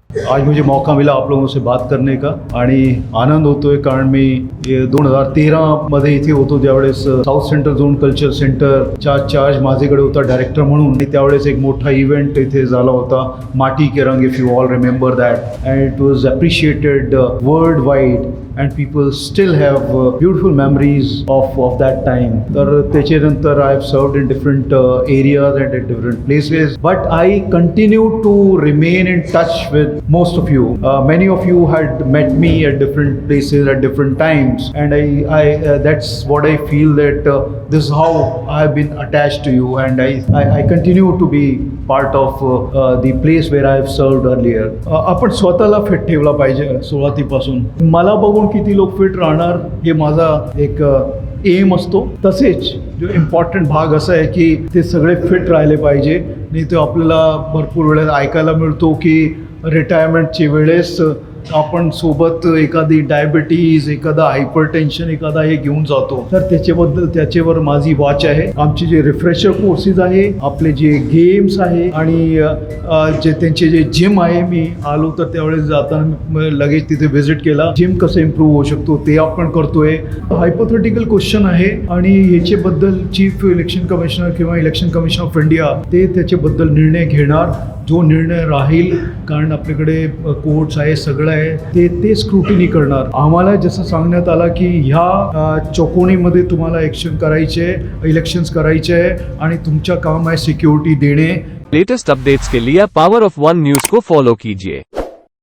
आज मुझे मौका मिला आप लोगों से बात करने का आणि आनंद होतोय कारण मी 2013 मध्ये इथे होतो त्यावेळेस साऊथ सेंट्रल झोन कल्चर सेंटरचा चार्ज माझ्याकडे होता डायरेक्टर म्हणून आणि त्यावेळेस एक मोठा इव्हेंट इथे झाला होता माटी के रंग if you all remember that and it was appreciated world wide and people still have beautiful memories of that time. तर त्याच्यानंतर I have served in different areas and at different places, but I continue to remain in touch with most of you. Many of you had met me at different places at different times, and I that's what I feel that this is how I have been attached to you, and I continue to be part of the place where I have served earlier. आपण स्वतःला fit ठेवला पाहिजे सुरुवातीपासून. मला बघून किती लोक fit राहणार हे माझा एक एम असतो. तसेच जो इम्पॉर्टंट भाग असा आहे की ते सगळे फिट राहिले पाहिजे. नाही तर आपल्याला भरपूर वेळेस ऐकायला मिळतो की रिटायरमेंटच्या वेळेस आपण सोबत एखादी डायबिटीज, एखादा हायपरटेन्शन, एखादा हे घेऊन जातो. तर त्याच्यावर माझी वॉच आहे. आमचे जे रिफ्रेशर कोर्सेस आहे, आपले जे गेम्स आहे आणि जे त्यांचे जे जिम आहे, मी आलो तर त्यावेळेस जाताना लगेच तिथे व्हिजिट केला. जिम कसं इम्प्रूव्ह होऊ शकतो ते आपण करतोय. हायपोथेटिकल क्वेश्चन आहे आणि याच्याबद्दल चीफ इलेक्शन कमिशनर किंवा इलेक्शन कमिशन ऑफ इंडिया ते त्याच्याबद्दल निर्णय घेणार. जो निर्णय राहील, कारण आपल्याकडे कोर्ट्स आहे, सगळं आहे, ते स्क्रुटिनी करणार. आम्हाला जसं सांगण्यात आलं की ह्या चौकोनीमध्ये तुम्हाला इलेक्शन्स करायचे आहे आणि तुमचं काम आहे सिक्योरिटी देणे. लेटेस्ट अपडेट्स के लिए पावर ऑफ वन न्यूज को फॉलो कीजिए.